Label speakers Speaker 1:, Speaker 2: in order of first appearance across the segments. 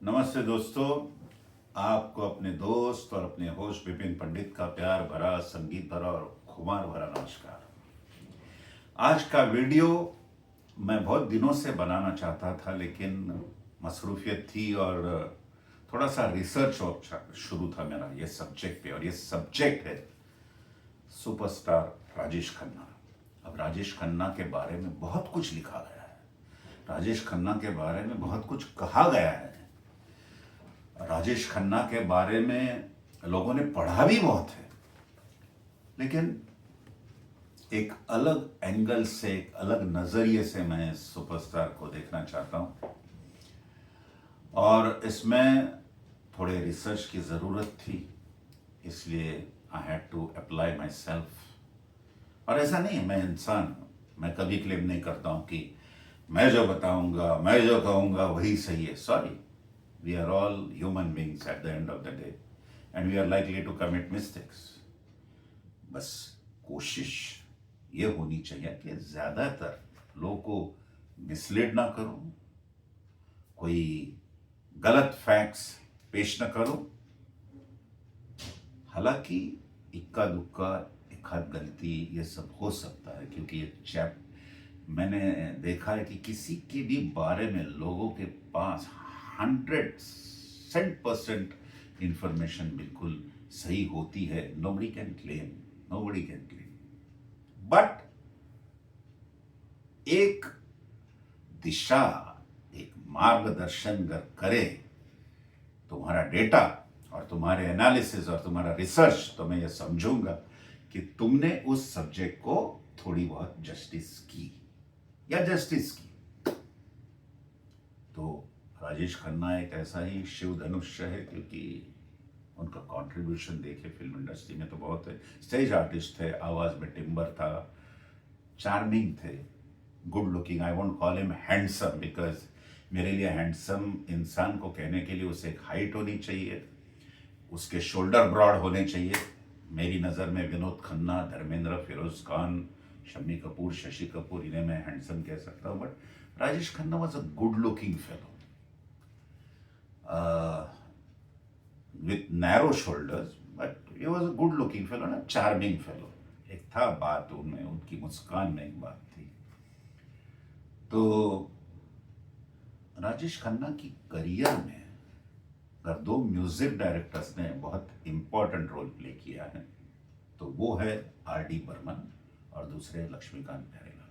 Speaker 1: नमस्ते दोस्तों। आपको अपने दोस्त और अपने होस्ट विपिन पंडित का प्यार भरा, संगीत भरा और खुमार भरा नमस्कार। आज का वीडियो मैं बहुत दिनों से बनाना चाहता था, लेकिन मसरूफियत थी और थोड़ा सा रिसर्च शुरू था मेरा ये सब्जेक्ट पे, और ये सब्जेक्ट है सुपरस्टार राजेश खन्ना। अब राजेश खन्ना के बारे में बहुत कुछ लिखा गया है, राजेश खन्ना के बारे में बहुत कुछ कहा गया है, राजेश खन्ना के बारे में लोगों ने पढ़ा भी बहुत है, लेकिन एक अलग एंगल से, एक अलग नजरिए से मैं सुपरस्टार को देखना चाहता हूं, और इसमें थोड़े रिसर्च की जरूरत थी, इसलिए I had to apply myself. और ऐसा नहीं है, मैं इंसान हूं, मैं कभी क्लेम नहीं करता हूं कि मैं जो बताऊंगा, मैं जो कहूंगा वही सही है। Sorry, we are all human beings at the end of the day and we are likely to commit mistakes. बस कोशिश ये होनी चाहिए कि ज़्यादातर लोगों को मिसलीड ना करो, कोई गलत फैक्ट्स पेश ना करो। हालांकि इक्का दुक्का, एक आध गलती ये सब हो सकता है, क्योंकि ये मैंने देखा है कि किसी के भी बारे में लोगों के पास 100% इंफॉर्मेशन बिल्कुल सही होती है। नोबडी कैन क्लेम, बट एक दिशा, एक मार्गदर्शन अगर करे तुम्हारा डेटा और तुम्हारे एनालिसिस और तुम्हारा रिसर्च, तो मैं ये समझूंगा कि तुमने उस सब्जेक्ट को थोड़ी बहुत जस्टिस की या जस्टिस की। तो राजेश खन्ना एक ऐसा ही शिव धनुष्य है, क्योंकि उनका कंट्रीब्यूशन देखे फिल्म इंडस्ट्री में तो बहुत है। स्टेज आर्टिस्ट थे, आवाज में टिम्बर था, चार्मिंग थे, good looking. I won't call him handsome, because मेरे लिए हैंडसम इंसान को कहने के लिए उसे एक हाइट होनी चाहिए, उसके शोल्डर ब्रॉड होने चाहिए। मेरी नज़र में विनोद खन्ना, धर्मेंद्र, फिरोज खान, शम्मी कपूर, शशि कपूर, इन्हें मैं हैंडसम कह सकता हूँ, but Rajesh Khanna was a good looking fellow with narrow shoulders, but he was a good looking fellow, ना charming fellow। एक था बात उनमें, उनकी मुस्कान में एक बात थी। तो राजेश खन्ना की करियर में अगर दो म्यूजिक डायरेक्टर्स ने बहुत इंपॉर्टेंट रोल प्ले किया है, तो वो है R.D. बर्मन और दूसरे लक्ष्मीकांत प्यारेलाल।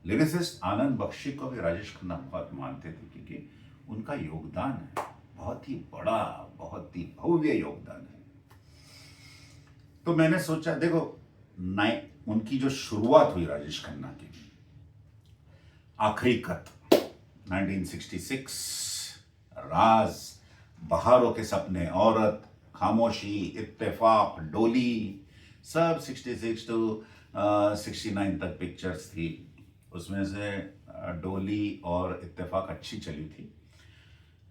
Speaker 1: लिरिसिस्ट आनंद बख्शी को भी राजेश खन्ना बहुत मानते थे, क्योंकि उनका योगदान है बहुत ही बड़ा, बहुत ही भव्य योगदान है। तो मैंने सोचा, देखो, उनकी जो शुरुआत हुई राजेश खन्ना की, आखिरी खत 1966, राज, बहारों के सपने, औरत, खामोशी, इत्तेफाक, डोली, सब 66 to 69 तक पिक्चर्स थी। उसमें से डोली और इत्तेफाक अच्छी चली थी,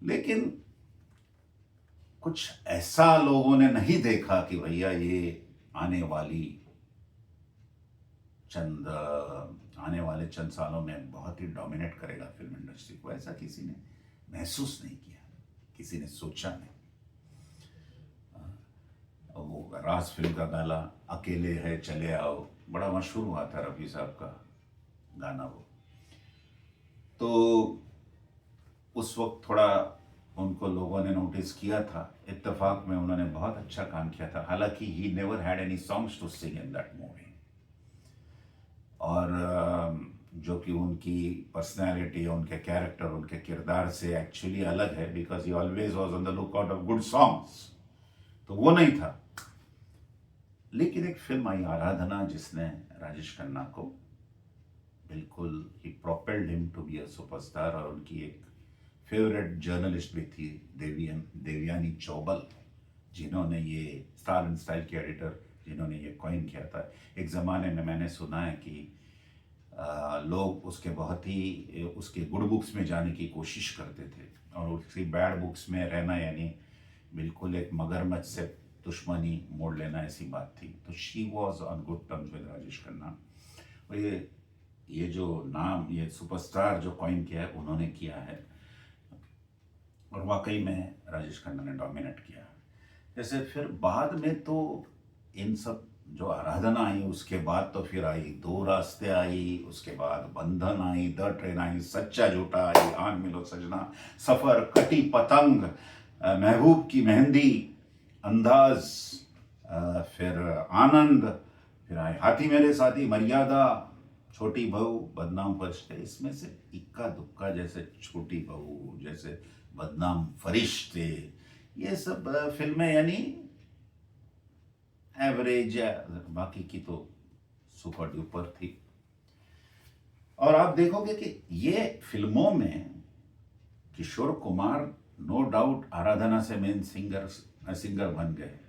Speaker 1: लेकिन कुछ ऐसा लोगों ने नहीं देखा कि भैया ये आने वाले चंद सालों में बहुत ही डोमिनेट करेगा फिल्म इंडस्ट्री को। ऐसा किसी ने महसूस नहीं किया, किसी ने सोचा नहीं। वो राज फिल्म का गाना अकेले है चले आओ बड़ा मशहूर हुआ था, रफी साहब का गाना वो। तो उस वक्त थोड़ा उनको लोगों ने नोटिस किया था। इत्तेफाक में उन्होंने बहुत अच्छा काम किया था, हालांकि he never had any songs to sing in that movie. और जो कि उनकी पर्सनैलिटी, उनके कैरेक्टर, उनके किरदार से एक्चुअली अलग है, because he always was on the look out of good songs, तो वो नहीं था। लेकिन एक फिल्म आई आराधना, जिसने राजेश खन्ना को बिल्कुल, ही propelled him to be a superstar. और उनकी एक फेवरेट जर्नलिस्ट भी थी, देवयानी चौबल, जिन्होंने ये स्टार एंड स्टाइल के एडिटर, जिन्होंने ये कॉइन किया था। एक ज़माने में मैंने सुना है कि लोग उसके बहुत ही उसके गुड बुक्स में जाने की कोशिश करते थे, और उसकी बैड बुक्स में रहना यानी बिल्कुल एक मगरमच्छ से दुश्मनी मोड़ लेना, ऐसी बात थी। तो she was on good terms with Rajesh Khanna. और ये जो नाम, ये सुपरस्टार जो कॉइन किया है, उन्होंने किया है। और वाकई में राजेश खन्ना ने डोमिनेट किया। जैसे फिर बाद में तो इन सब जो आराधना आई, उसके बाद तो फिर आई दो रास्ते आई, उसके बाद बंधन आई, द ट्रेन आई, सच्चा झूठा आई, आन मिलो सजना, सफर, कटी पतंग, महबूब की मेहंदी, अंदाज, फिर आनंद, फिर आए हाथी मेरे साथी, मर्यादा, छोटी बहू, बदनाम फरिश्ते। इसमें से इक्का दुक्का, जैसे छोटी बहू, जैसे बदनाम फरिश्ते, ये सब फिल्में यानी एवरेज, बाकी की तो सुपर डुपर थी। और आप देखोगे कि ये फिल्मों में किशोर कुमार नो डाउट आराधना से मेन सिंगर बन गए,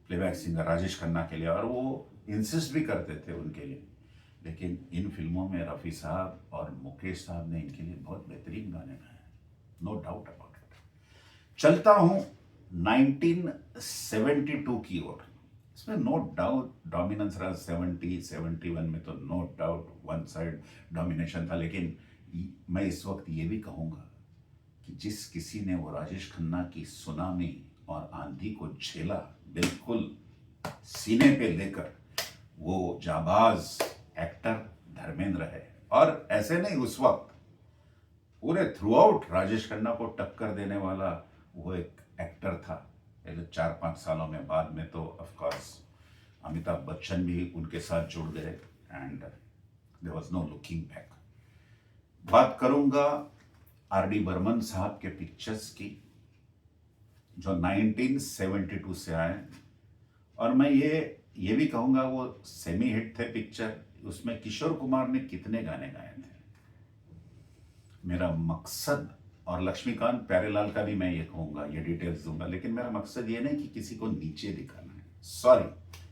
Speaker 1: प्लेबैक सिंगर राजेश खन्ना के लिए, और वो इंसिस्ट भी करते थे उनके लिए। लेकिन इन फिल्मों में रफ़ी साहब और मुकेश साहब ने इनके लिए बहुत बेहतरीन गाने गाए, नो डाउट अबाउट इट। चलता हूँ 1972 की ओर। इसमें नो डाउट डोमिनेंस रहा, 71 में तो no doubt one side domination था। लेकिन मैं इस वक्त ये भी कहूँगा कि जिस किसी ने वो राजेश खन्ना की सुनामी और आंधी को झेला, बिल्कुल सीने पे लेकर, वो जाबाज एक्टर धर्मेंद्र है। और ऐसे नहीं, उस वक्त पूरे थ्रू आउट राजेश खन्ना को टक्कर देने वाला वो एक एक्टर था। ये जो 4-5 सालों में, बाद में तो ऑफ कोर्स अमिताभ बच्चन भी उनके साथ जुड़ गए, and there was no looking back. बात करूंगा आर.डी. बर्मन साहब के पिक्चर्स की, जो 1972 से आए। और मैं ये भी कहूंगा वो सेमी हिट थे पिक्चर। उसमें किशोर कुमार ने कितने गाने गाए थे, मेरा मकसद, और लक्ष्मीकांत प्यारेलाल का भी मैं ये कहूंगा, ये डिटेल्स दूंगा। लेकिन मेरा मकसद ये नहीं कि किसी को नीचे दिखाना है, सॉरी,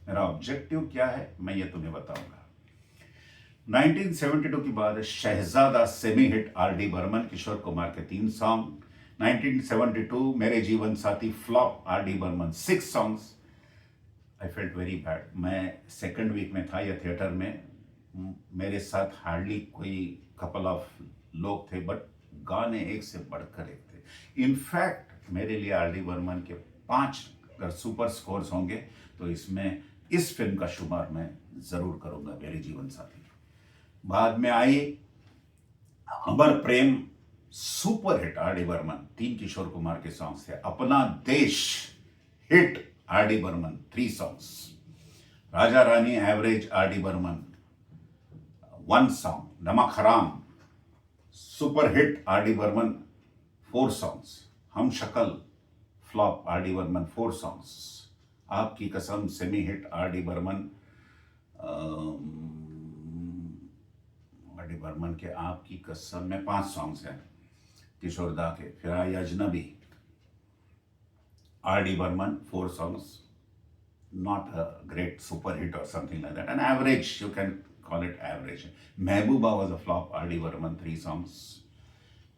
Speaker 1: मेरा ऑब्जेक्टिव क्या है मैं ये तुम्हें बताऊंगा। 1972 के बाद Shehzada semi hit R D. Burman, Kishore Kumar के 3 song. 1972 Mere Jeevan Saathi flop, R D. Burman 6 songs. I felt very bad. मैं सेकंड वीक में था या थिएटर में, मेरे साथ हार्डली कोई कपल ऑफ लोग थे, बट गाने एक से बढ़कर एक थे। इनफैक्ट मेरे लिए आर.डी. बर्मन के 5 अगर सुपर स्कोर्स होंगे तो इसमें इस फिल्म का शुमार मैं जरूर करूंगा, मेरे जीवन साथी। बाद में आई Amar Prem, super hit R D. Burman, 3 Kishore Kumar के सॉन्ग्स थे। Apna Desh hit R D. Burman, 3 songs. Raja Rani average R D. Burman, 1 song. Namak Haraam super hit R D. Burman, 4 songs. Hum Shakal flop R D. Burman, 4 songs. Aapki Kasam semi hit R D. Burman, R D. Burman के आपकी कसम में 5 सॉन्ग्स हैं किशोरदा के। फिर आई Ajnabee, R D. Burman, 4 songs, not a great super hit or something like that, an average, you can call it average. Mehbooba was a flop, R D. Burman, 3 songs.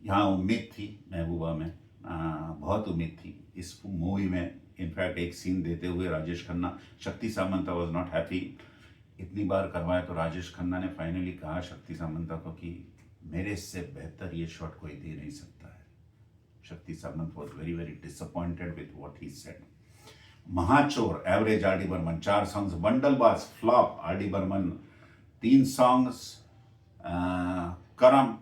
Speaker 1: यहाँ उम्मीद थी महबूबा में, बहुत उम्मीद थी इस मूवी में। इनफैक्ट एक सीन देते हुए राजेश खन्ना, शक्ति सामंता वॉज नॉट हैप्पी। इतनी बार करवाया तो राजेश खन्ना ने फाइनली कहा शक्ति सामंता को कि मेरे से बेहतर ये शॉट कोई दे नहीं सकता है। Shakti Samant was very, very disappointed with what he said. Mahachor, average R.D. Burman, 4 songs. Bandalbaz, flop, R.D. Burman, 3 songs. Karam,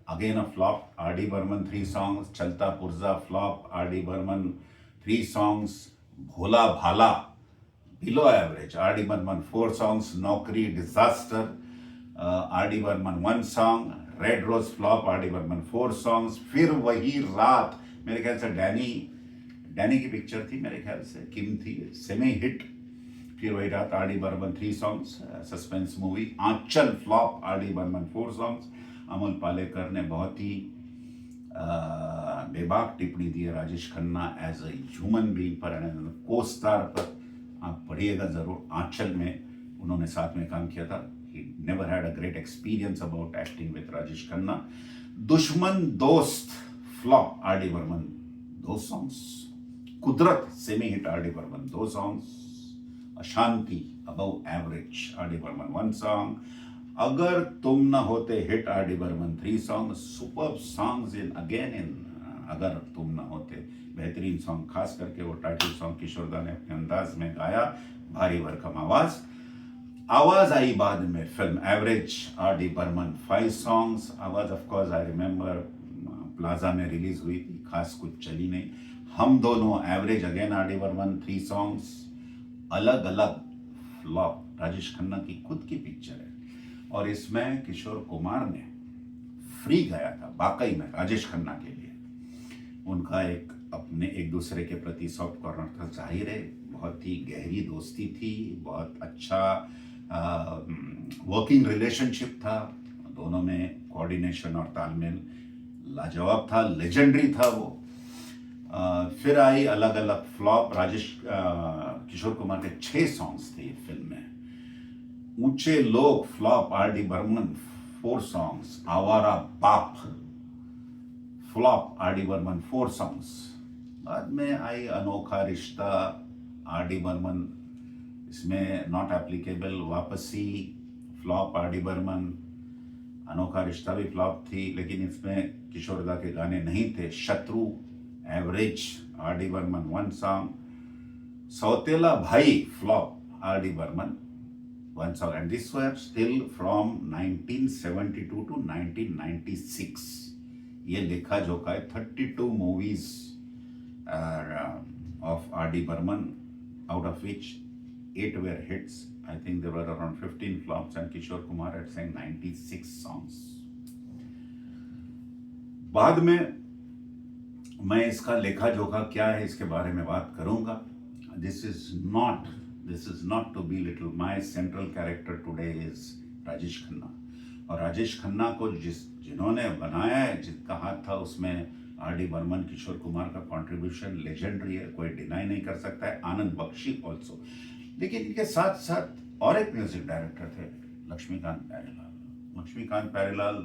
Speaker 1: again a flop, R.D. Burman, 3 songs. Chalta Purza, flop, R.D. Burman, 3 songs. Bhola Bhala, below average, R.D. Burman, 4 songs. Naukri, disaster, R D. Burman 1 song. Red rose flop, R D. Burman 4 songs. फिर वही रात, मेरे ख्याल से Danny की picture थी, मेरे ख्याल से किम थी, सेमी हिट। फिर वही रात, R D. Burman 3 songs, suspense movie. Aanchal flop, R D. Burman 4 songs. Amol Palekar ने बहुत ही बेबाक टिप्पणी दी है Rajesh Khanna as a human being पर, को स्टार पर। आप पढ़िएगा जरूर, आंचल में उन्होंने साथ में काम किया था। He never had a great experience about acting with Rajesh Khanna. दुश्मन दोस्त flop, R.डी. बर्मन 2 songs. कुदरत सेमी हिट, R.डी. बर्मन 2 songs. अशांति above average, R.डी. बर्मन 1 song. अगर तुम न होते hit, R.डी. Burman 3 songs. Superb songs in अगर तुम ना होते, बेहतरीन सॉन्ग, खास करके वो टाइटल सॉन्ग किशोरदा ने अपने अंदाज में गाया, भारी भरकम आवाज। आवाज आई बाद में film average, R D Burman, 5 songs. Awaaz of course I remember plaza में रिलीज हुई थी, खास कुछ चली नहीं। Hum Dono, average, again R D Burman, 3 songs. Alag Alag, flop, Rajesh Khanna की खुद की पिक्चर है और इसमें किशोर कुमार ने फ्री गाया था वाकई में राजेश खन्ना के लिए। उनका अपने एक दूसरे के प्रति सॉफ्ट कॉर्नर था, जाहिर है बहुत ही गहरी दोस्ती थी, बहुत अच्छा वर्किंग रिलेशनशिप था, दोनों में कोऑर्डिनेशन और तालमेल लाजवाब था, लेजेंडरी था वो। फिर आई अलग अलग फ्लॉप। किशोर कुमार के 6 सॉन्ग्स थे फिल्म में। Oonche Log, flop, R D Burman, 4 songs. Awara Baap, flop, R D Burman, 4 songs. बाद में आई अनोखा रिश्ता, आर डी बर्मन, इसमें not applicable. Waapsi, flop, R D Burman. Anokha Rishta भी फ्लॉप थी, लेकिन इसमें किशोरदा के गाने नहीं थे। Shatru, average, R D Burman, 1 song. Sautela Bhai, flop, R D Burman, 1 song, and this were still from 1972 to 1996. ये लेखा जोखा है 32 movies of R.D. Burman, out of which 8 were hits. I think there were around 15 flops, and Kishore Kumar had sang 96 songs. बाद में मैं इसका लेखा जोखा क्या है इसके बारे में बात करूंगा। This is not to belittle. My central character today is Rajesh Khanna, और राजेश खन्ना को जिन्होंने बनाया है, जिनका हाथ था उसमें आर डी बर्मन, किशोर कुमार का कंट्रीब्यूशन लेजेंडरी है, कोई डिनाई नहीं कर सकता है। आनंद बख्शी ऑल्सो। लेकिन इनके साथ साथ और एक म्यूजिक डायरेक्टर थे, लक्ष्मीकांत प्यारेलाल। लक्ष्मीकांत प्यारेलाल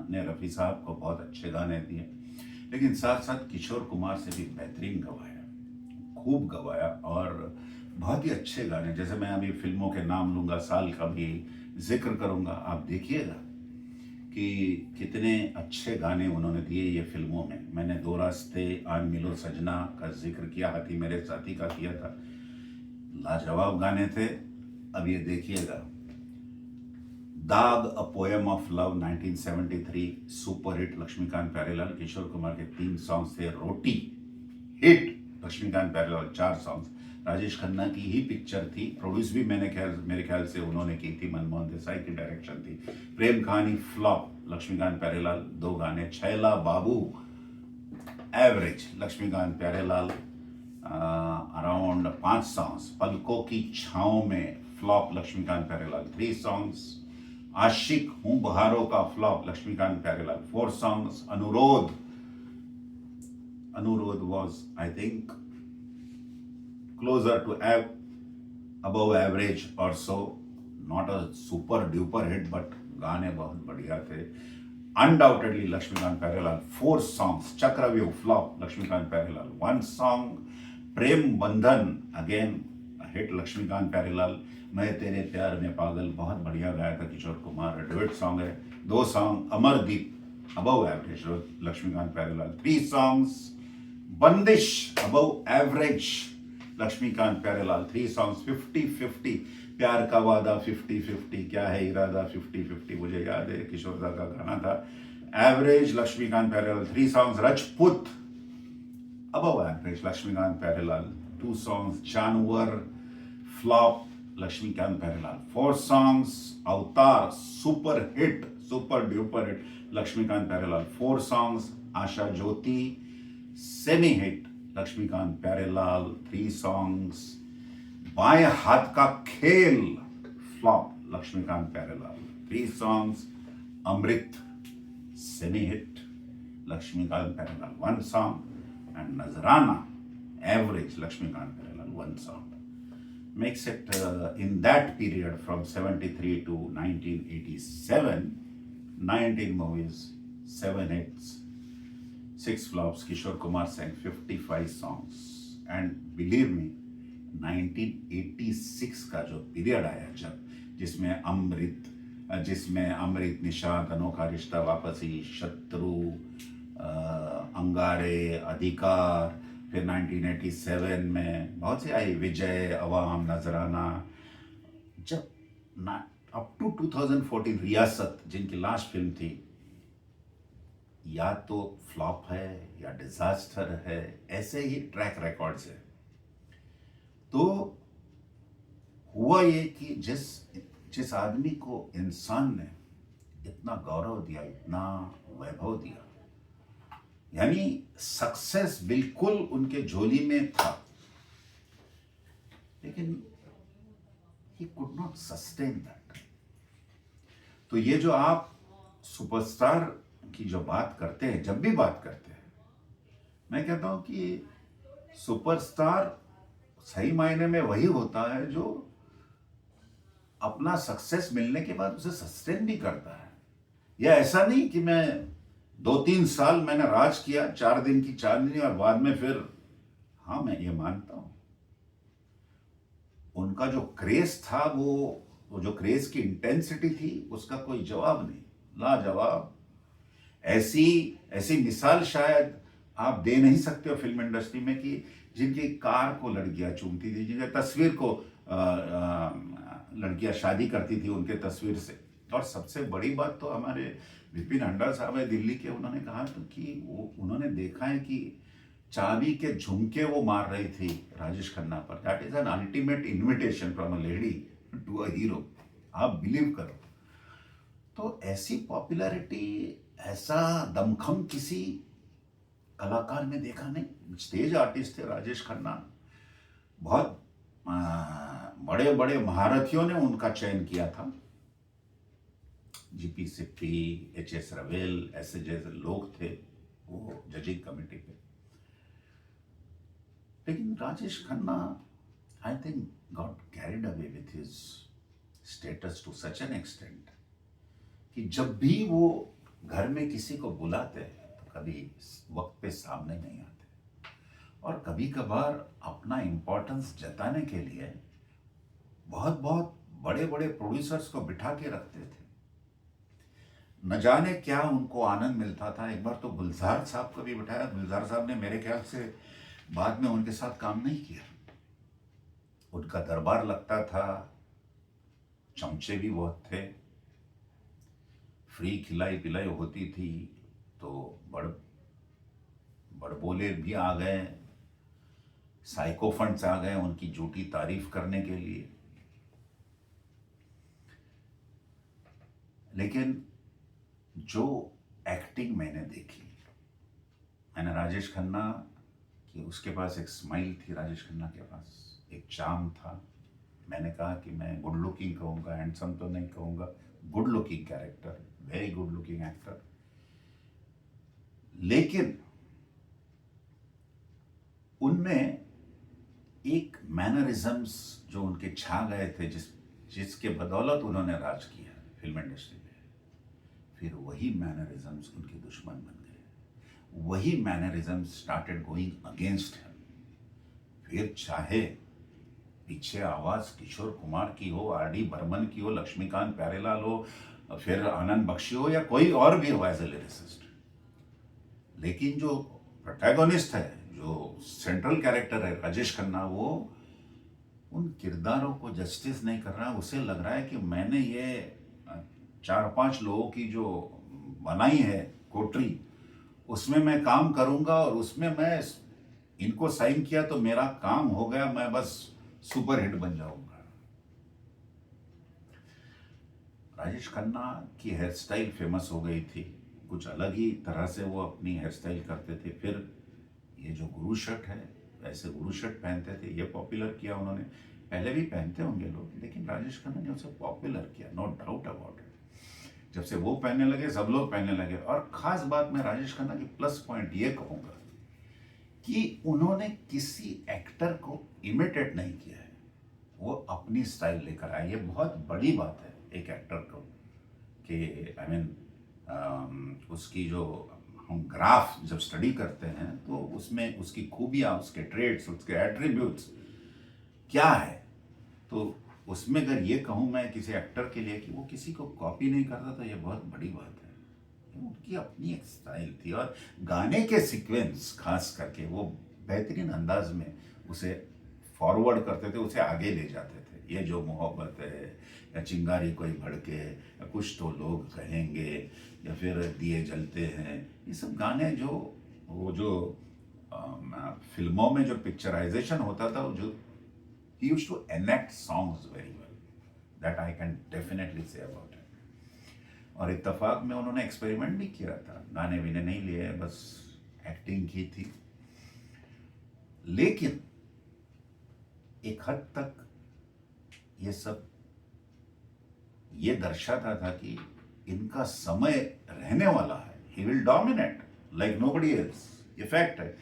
Speaker 1: ने रफ़ी साहब को बहुत अच्छे गाने दिए, लेकिन साथ साथ किशोर कुमार से भी बेहतरीन गवाया, खूब गवाया, और बहुत ही अच्छे गाने। जैसे मैं अभी फिल्मों के नाम लूंगा, साल का भी जिक्र करूंगा, आप देखिएगा कि कितने अच्छे गाने उन्होंने दिए ये फिल्मों में। मैंने 2 रास्ते, आन मिलो सजना का जिक्र किया, हाथी मेरे साथी का किया था, लाजवाब गाने थे। अब ये देखिएगा, Daag, a poem of love, 1973, super hit, Laxmikant Pyarelal. Kishore Kumar के 3 सॉन्ग्स थे। Roti, hit, Laxmikant Pyarelal, 4 songs. राजेश खन्ना की ही पिक्चर थी, प्रोड्यूस भी मेरे ख्याल से उन्होंने की थी, मनमोहन देसाई की डायरेक्शन थी। प्रेम कहानी, फ्लॉप, लक्ष्मीकांत प्यारेलाल, 2 गाने। Chhaila Babu, average, Laxmikant Pyarelal, around 5 songs. Palkon Ki Chhaon Mein, flop, Laxmikant Pyarelal, 3 songs. Aashiq Hoon Baharon Ka, flop, Laxmikant Pyarelal, 4 songs. Anurodh was, I think, closer to above average or so, not a super duper hit, but गाने बहुत बढ़िया थे। Undoubtedly Laxmikant Pyarelal, 4 songs। Chakravyuh, flop, Laxmikant Pyarelal, 1 song। Prem Bandhan, again hit, Laxmikant Pyarelal. मैं तेरे प्यार में पागल, बहुत बढ़िया गाया था किशोर कुमार, डुएट सॉन्ग है। 2 song. Amardeep, above average, Laxmikant Pyarelal, 3 songs। Bandish, above average, Laxmikant Pyarelal, 3 songs। 50-50, प्यार का वादा, 50-50, क्या है इरादा, 50-50, मुझे याद है किशोरदा का गाना था। Average, Laxmikant Pyarelal, 3 songs। Rajput, above average, Laxmikant Pyarelal, 2 songs। Jaanwar, flop, Laxmikant Pyarelal, 4 songs। Avtaar, super hit, super duper hit, Laxmikant Pyarelal, 4 songs। Asha Jyoti, semi hit, Laxmikant Pyarelal, 3 songs। Baayen Haath Ka Khel, flop, Laxmikant Pyarelal, 3 songs। Amrit, semi hit, Laxmikant Pyarelal, 1 song। And Nazrana, average, Laxmikant Pyarelal, 1 song। Makes it in that period from 73 to 1987, 19 movies, 7 hits, 6 flops. Kishore Kumar sang 55 songs, and believe me, 1986 का जो period आया जब, जिसमें अमृत, निशांत, अनोखा रिश्ता, वापसी, शत्रु, अंगारे, अधिकार, फिर 1987 में बहुत सी आई, विजय, अवाम, नजराना। जब ना अप टू 2014 रियासत जिनकी लास्ट फिल्म थी, या तो फ्लॉप है या डिजास्टर है, ऐसे ही ट्रैक रिकॉर्ड्स है। तो हुआ ये कि जिस जिस आदमी को इंसान ने इतना गौरव दिया, इतना वैभव दिया, यानी सक्सेस बिल्कुल उनके झोली में था, लेकिन he could not sustain that. तो ये जो आप सुपरस्टार की जो बात करते हैं, जब भी बात करते हैं, मैं कहता हूं कि सुपरस्टार सही मायने में वही होता है जो अपना सक्सेस मिलने के बाद उसे सस्टेन भी करता है। या ऐसा नहीं कि मैं 2-3 साल मैंने राज किया, 4 दिन की चांदनी, और बाद में फिर, हाँ मैं ये मानता हूं उनका जो क्रेज था, वो जो क्रेज की इंटेंसिटी थी, उसका कोई जवाब नहीं, लाजवाब। ऐसी ऐसी मिसाल शायद आप दे नहीं सकते हो फिल्म इंडस्ट्री में कि जिनकी कार को लड़कियां चूमती थी, जिनकी तस्वीर को लड़कियां शादी करती थी उनके तस्वीर से। और सबसे बड़ी बात तो हमारे विपिन हंडा साहब है दिल्ली के, उन्होंने कहा तो कि वो उन्होंने देखा है कि चाबी के झुमके वो मार रही थी राजेश खन्ना पर। That is an ultimate invitation from a lady to a hero, आप बिलीव करो। तो ऐसी पॉपुलैरिटी, ऐसा दमखम किसी कलाकार ने देखा नहीं। स्टेज आर्टिस्ट थे राजेश खन्ना, बहुत बड़े बड़े महारथियों ने उनका चयन किया था, जीपी सिप्पी, एच.एस. रवेल, ऐसे जैसे लोग थे वो जजिंग कमेटी पे। लेकिन Rajesh Khanna, I think, got carried away with his status to such an extent कि जब भी वो घर में किसी को बुलाते हैं तो कभी वक्त पे सामने नहीं आते, और कभी कभार अपना इंपॉर्टेंस जताने के लिए बहुत बहुत बड़े बड़े प्रोड्यूसर्स को बिठा के रखते थे। न जाने क्या उनको आनंद मिलता था। एक बार तो गुलजार साहब को भी बिठाया, गुलजार साहब ने मेरे ख्याल से बाद में उनके साथ काम नहीं किया। उनका दरबार लगता था, चमचे भी बहुत थे, फ्री खिलाई पिलाई होती थी, तो बड़बोले भी आ गए, साइको फंड्स आ गए उनकी झूठी तारीफ करने के लिए। लेकिन जो एक्टिंग मैंने देखी, मैंने राजेश खन्ना की, उसके पास एक स्माइल थी, राजेश खन्ना के पास एक चार्म था। मैंने कहा कि मैं गुड लुकिंग कहूँगा, हैंडसम तो नहीं कहूँगा, good looking character, very good looking actor. लेकिन उनमें एक मैनरिज्म्स जो उनके छा गए थे, जिसके बदौलत उन्होंने राज किया फिल्म इंडस्ट्री में, फिर वही मैनरिज्म्स उनके दुश्मन बन गए। वही mannerisms started going against him. फिर चाहे पीछे आवाज किशोर कुमार की हो, आर.डी. बर्मन की हो, लक्ष्मीकांत प्यारेलाल हो, फिर आनंद बख्शी हो, या कोई और भी हो एज ए लिरिसिस्ट, लेकिन जो प्रोटैगोनिस्ट है, जो सेंट्रल कैरेक्टर है राजेश खन्ना, वो उन किरदारों को जस्टिस नहीं कर रहा है। उसे लग रहा है कि मैंने ये 4-5 लोगों की जो बनाई है कोठरी, उसमें मैं काम करूंगा, और उसमें मैं इनको साइन किया तो मेरा काम हो गया, मैं बस सुपर हिट बन जाऊंगा। राजेश खन्ना की हेयर स्टाइल फेमस हो गई थी, कुछ अलग ही तरह से वो अपनी हेयर स्टाइल करते थे। फिर ये जो गुरु शर्ट है, वैसे गुरु शर्ट पहनते थे, ये पॉपुलर किया उन्होंने। पहले भी पहनते होंगे लोग, लेकिन राजेश खन्ना ने उसे पॉपुलर किया, नो डाउट अबाउट इट। जब से वो पहनने लगे, सब लोग पहनने लगे। और खास बात मैं राजेश खन्ना की प्लस पॉइंट ये कहूंगा कि उन्होंने किसी एक्टर को इमिटेट नहीं किया है, वो अपनी स्टाइल लेकर आए। ये बहुत बड़ी बात है एक एक्टर को कि आई मीन उसकी जो हम ग्राफ जब स्टडी करते हैं तो उसमें उसकी खूबियाँ, उसके ट्रेड्स, उसके एट्रीब्यूट्स क्या है, तो उसमें अगर ये कहूँ मैं किसी एक्टर के लिए कि वो किसी को कॉपी नहीं करता, तो ये बहुत बड़ी बात है। उनकी अपनी एक स्टाइल थी, और गाने के सीक्वेंस खास करके वो बेहतरीन अंदाज में उसे फॉरवर्ड करते थे, उसे आगे ले जाते थे। ये जो मोहब्बत है, या चिंगारी कोई भड़के, या कुछ तो लोग कहेंगे, या फिर दिए जलते हैं, ये सब गाने जो वो जो फिल्मों में जो पिक्चराइजेशन होता था, वो जो he used to enact songs very well, that I can definitely say about it। और इत्तेफाक में उन्होंने एक्सपेरिमेंट भी किया था, गाने भी नहीं लिए, बस एक्टिंग की थी। लेकिन एक हद तक ये सब ये दर्शाता था कि इनका समय रहने वाला है, he will dominate like nobody else, ये फैक्ट है।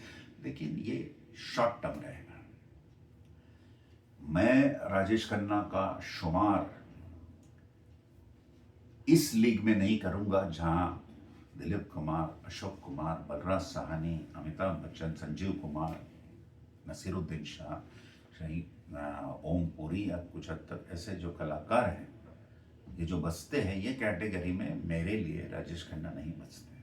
Speaker 1: लेकिन ये शॉर्ट टर्म रहेगा। मैं राजेश खन्ना का शुमार इस लीग में नहीं करूंगा जहां दिलीप कुमार, अशोक कुमार, बलराज साहनी, अमिताभ बच्चन, संजीव कुमार, नसीरुद्दीन शाह, शहीद ओम पुरी, या कुछ हद तक ऐसे जो कलाकार हैं, ये जो बसते हैं, ये कैटेगरी में मेरे लिए राजेश खन्ना नहीं बसते।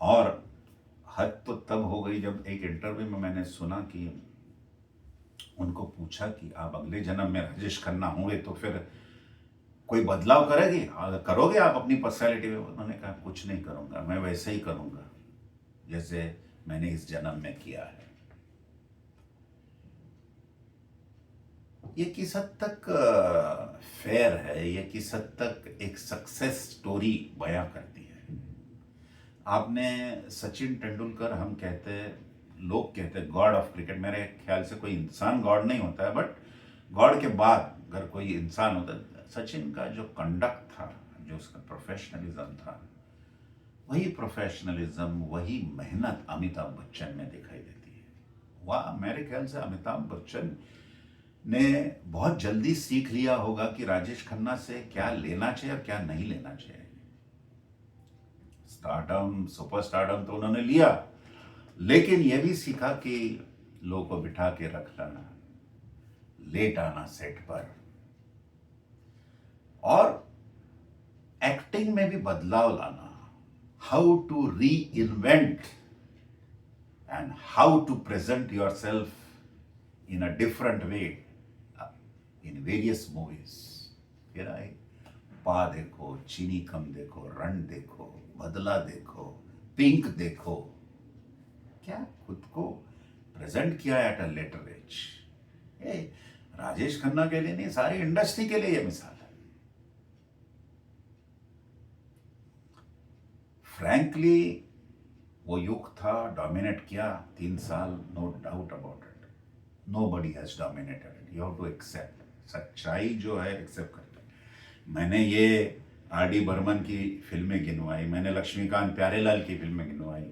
Speaker 1: और हद तो तब हो गई जब एक इंटरव्यू में मैंने सुना कि उनको पूछा कि आप अगले जन्म में राजेश खन्ना होंगे तो फिर कोई बदलाव करोगे आप अपनी पर्सनैलिटी में? उन्होंने कहा कुछ नहीं करूंगा, मैं वैसे ही करूंगा जैसे मैंने इस जन्म में किया है। ये किस हद तक फेयर है, ये किस हद तक एक सक्सेस स्टोरी बयां करती है। आपने सचिन तेंदुलकर, हम कहते हैं, लोग कहते हैं गॉड ऑफ क्रिकेट, मेरे ख्याल से कोई इंसान गॉड नहीं होता है, बट गॉड के बाद अगर कोई इंसान होता है, सचिन का जो कंडक्ट था, जो उसका प्रोफेशनलिज्म था, वही प्रोफेशनलिज्म, वही मेहनत अमिताभ बच्चन में दिखाई देती है। वाह, मेरे ख्याल से अमिताभ बच्चन ने बहुत जल्दी सीख लिया होगा कि राजेश खन्ना से क्या लेना चाहिए और क्या नहीं लेना चाहिए। स्टारडम, सुपर स्टारडम तो उन्होंने लिया, लेकिन यह भी सीखा कि लोगों को बिठा के रखना, लेट आना सेट पर, और एक्टिंग में भी बदलाव लाना, how to reinvent and how to present yourself in a different way in various movies. फिर आए पा देखो, चीनी कम देखो, रन देखो, बदला देखो, पिंक देखो, क्या खुद को प्रेजेंट किया at a later age. Rajesh Khanna के लिए नहीं, सारी इंडस्ट्री के लिए यह मिसाल है। फ्रैंकली वो युग था, डोमिनेट किया 3 साल, no doubt about it. Nobody has dominated it, you have to accept. सच्चाई जो है एक्सेप्ट करते हैं। मैंने ये आर.डी. बर्मन की फिल्में गिनवाई, मैंने लक्ष्मीकांत प्यारेलाल की फिल्में गिनवाई,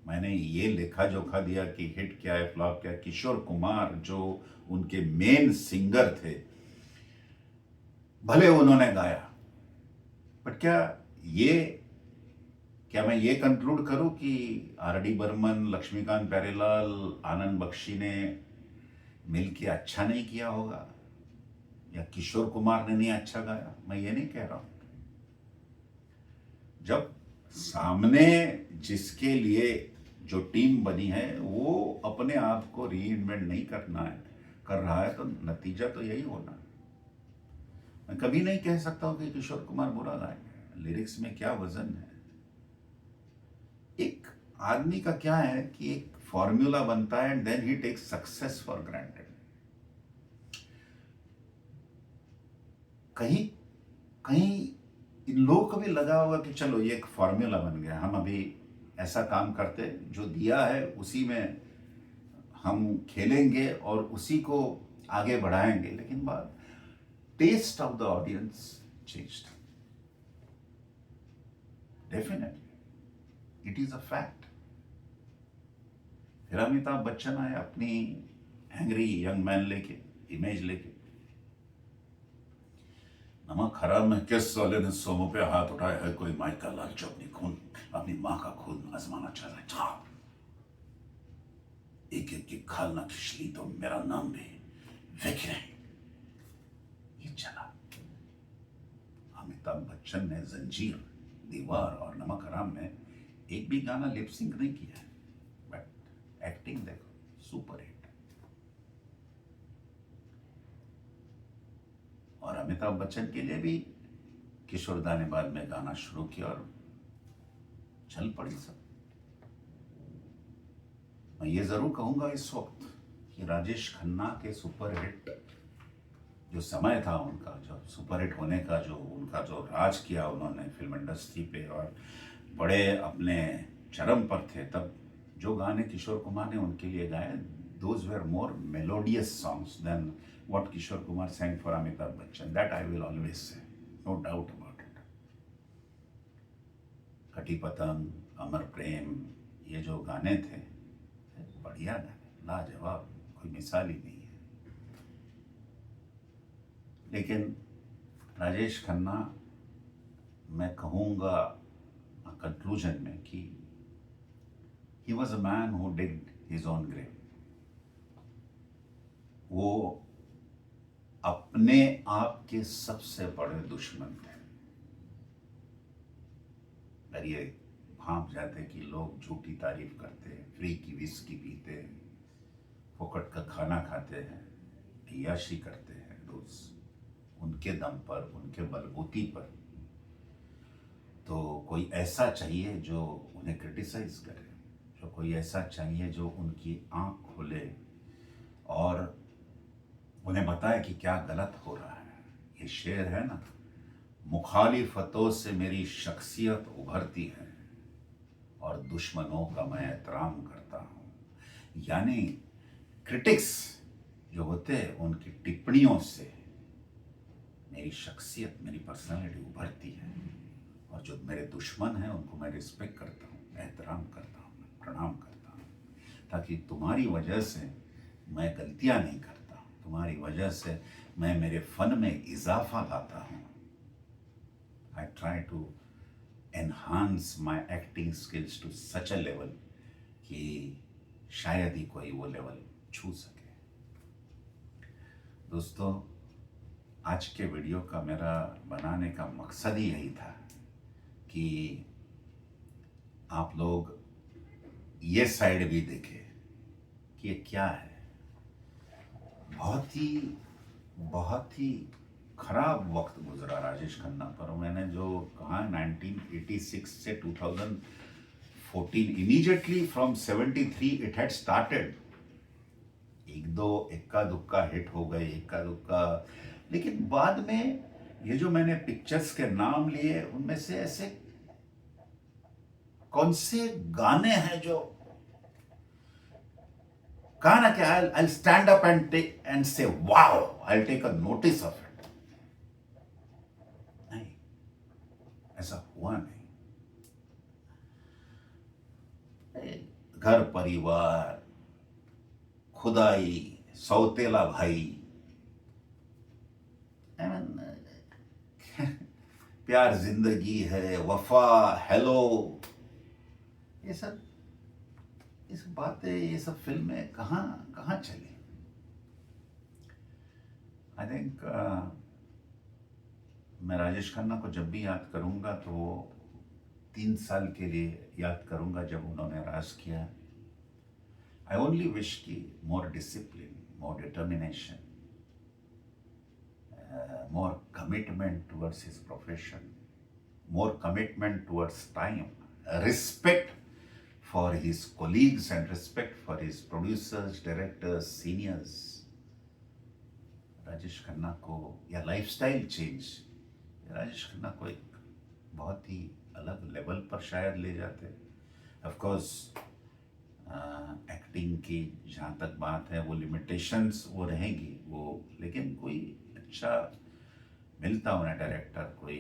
Speaker 1: मैंने ये लेखा जोखा दिया कि हिट क्या है, फ्लॉप क्या है। किशोर कुमार जो उनके मेन सिंगर थे, भले उन्होंने गाया, बट क्या मैं ये कंक्लूड करूं कि आर.डी. बर्मन, लक्ष्मीकांत प्यारेलाल, आनंद बख्शी ने मिलके अच्छा नहीं किया होगा, या किशोर कुमार ने नहीं अच्छा गाया? मैं ये नहीं कह रहा हूं। जब सामने जिसके लिए जो टीम बनी है वो अपने आप को रीइन्वेंट नहीं कर रहा है, तो नतीजा तो यही होना। मैं कभी नहीं कह सकता हूं कि किशोर कुमार बुरा गाए। लिरिक्स में क्या वजन है। एक आदमी का क्या है कि एक फॉर्मूला बनता है and then he takes success for granted. कहीं कहीं इन लोगों को भी लगा होगा कि चलो ये एक फॉर्मूला बन गया, हम अभी ऐसा काम करते, जो दिया है उसी में हम खेलेंगे और उसी को आगे बढ़ाएंगे। लेकिन बात, taste of the audience changed, definitely, it is a fact. फिर अमिताभ बच्चन आए अपनी एंग्री यंग मैन लेके, इमेज लेके। नमक हराम में किस साले ने सोमो पे हाथ उठाया है? कोई माई का लाल जो अपनी मां का खून आजमाना चाह रहा है। एक एक की खाल ना खिंचली तो मेरा नाम भी विक नहीं। ये चला अमिताभ बच्चन ने जंजीर, दीवार और नमक हराम में एक भी गाना लिप सिंक नहीं किया है, बट एक्टिंग देखो, सुपर हिट। और अमिताभ बच्चन के लिए भी किशोर दा ने बाद में गाना शुरू किया और चल पड़ी सब। मैं ये जरूर कहूंगा इस वक्त कि राजेश खन्ना के सुपरहिट जो समय था उनका, जो सुपरहिट होने का, जो उनका जो राज किया उन्होंने फिल्म इंडस्ट्री पे और बड़े अपने चरम पर थे, तब जो गाने किशोर कुमार ने उनके लिए गाए, those were more melodious songs than what Kishore Kumar sang for Amitabh Bachchan. That I will always say, no doubt about it. कटी पतंग, अमर प्रेम, ये जो गाने थे बढ़िया गाने, लाजवाब, कोई मिसाल ही नहीं है। लेकिन राजेश खन्ना, मैं कहूँगा कंक्लूजन में कि he was a man who digged his own grave. वो अपने आप के सबसे बड़े दुश्मन थे। अगर ये भांप जाते कि लोग झूठी तारीफ करते हैं, फ्री की विस्की पीते हैं, फोकट का खाना खाते हैं, अय्याशी करते हैं रोज, उनके दम पर, उनके बलबूती पर, तो कोई ऐसा चाहिए जो उन्हें क्रिटिसाइज करे, जो कोई ऐसा चाहिए जो उनकी आंख खोले और उन्हें बताए कि क्या गलत हो रहा है। ये शेर है ना, मुखालिफतों से मेरी शख्सियत उभरती है और दुश्मनों का मैं एहतराम करता हूँ। यानी क्रिटिक्स जो होते हैं उनकी टिप्पणियों से मेरी शख्सियत, मेरी पर्सनालिटी उभरती है, और जो मेरे दुश्मन हैं उनको मैं रिस्पेक्ट करता हूँ, एहतराम करता हूँ, प्रणाम करता हूँ, ताकि तुम्हारी वजह से मैं गलतियाँ नहीं करता, तुम्हारी वजह से मैं मेरे फन में इजाफा लाता हूँ। I try to enhance my acting skills to such a level कि शायद ही कोई वो लेवल छू सके। दोस्तों, आज के वीडियो का मेरा बनाने का मकसद ही यही था कि आप लोग ये साइड भी देखें कि ये क्या है। बहुत ही खराब वक्त गुजरा राजेश खन्ना पर। मैंने जो कहा 1986 से 2014, immediately from 73 it had started. एक दो इक्का दुक्का हिट हो गए, इक्का दुक्का, लेकिन बाद में ये जो मैंने पिक्चर्स के नाम लिए उनमें से ऐसे कौन से गाने हैं जो कहा ना कि I'll stand up and say wow, I'll take a notice of it. नहीं, ऐसा हुआ नहीं। घर परिवार, खुदाई, सौतेला भाई, प्यार जिंदगी है, वफा, हेलो, ये सब बातें, ये सब फिल्में कहाँ चली। आई थिंक मैं राजेश खन्ना को जब भी याद करूंगा तो 3 साल के लिए याद करूंगा जब उन्होंने राज किया। आई ओनली विश की more discipline, more determination, more commitment towards his profession, more commitment towards time, respect for his colleagues and respect for his producers, directors, seniors. Rajesh Khanna को, या लाइफस्टाइल चेंज, राजेश खन्ना को एक बहुत ही अलग लेवल पर शायद ले जाते। ऑफ कोर्स एक्टिंग की जहाँ तक बात है वो लिमिटेशंस वो रहेंगी वो, लेकिन कोई अच्छा मिलता उन्हें डायरेक्टर, कोई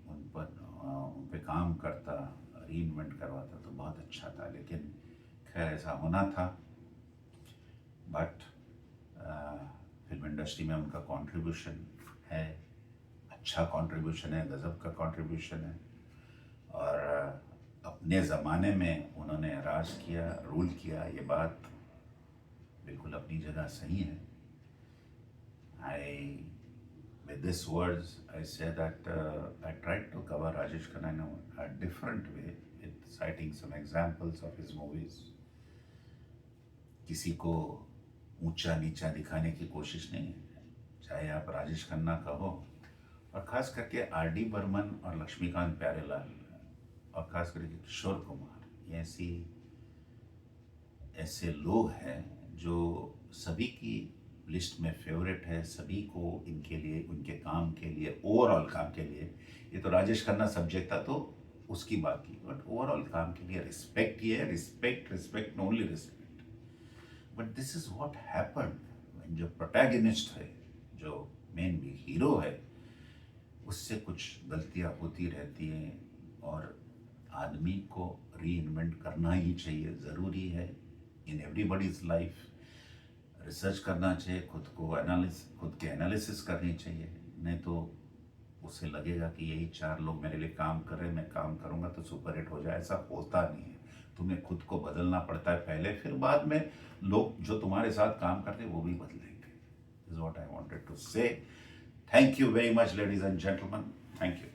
Speaker 1: उन पे काम करता, रीइन्वेंट करवाता तो बहुत अच्छा था। लेकिन खैर ऐसा होना था। बट फिल्म इंडस्ट्री में उनका कंट्रीब्यूशन है, अच्छा कंट्रीब्यूशन है, गजब का कंट्रीब्यूशन है, और अपने ज़माने में उन्होंने राज किया, रूल किया, ये बात बिल्कुल अपनी जगह सही है। आई with these words, I say that I tried to cover Rajesh Khanna in a different way, with citing some examples of his movies. किसी को ऊंचा नीचा दिखाने की कोशिश नहीं है, चाहे आप राजेश खन्ना का हो, और खास करके आर डी बर्मन और लक्ष्मीकांत प्यारेलाल, और खास करके किशोर कुमार, ये ऐसे लोग हैं जो सभी की लिस्ट में फेवरेट है, सभी को इनके लिए, उनके काम के लिए, ओवरऑल काम के लिए, ये तो राजेश खन्ना सब्जेक्ट था तो उसकी बात की, बट ओवरऑल काम के लिए रिस्पेक्ट ही है, respect only respect. But this is what happened, जो प्रोटैगनिस्ट है, जो मेन भी हीरो है, उससे कुछ गलतियां होती रहती हैं, और आदमी को री इन्वेंट करना ही चाहिए, ज़रूरी है इन एवरीबॉडीज लाइफ। रिसर्च करना चाहिए, खुद के एनालिसिस करनी चाहिए, नहीं तो उसे लगेगा कि यही 4 लोग मेरे लिए काम कर रहे हैं, मैं काम करूंगा तो सुपर हिट हो जाए। ऐसा होता नहीं है, तुम्हें खुद को बदलना पड़ता है पहले, फिर बाद में लोग जो तुम्हारे साथ काम करते हैं वो भी बदलेंगे। This is what I wanted to say. Thank you very much ladies and gentleman, thank you.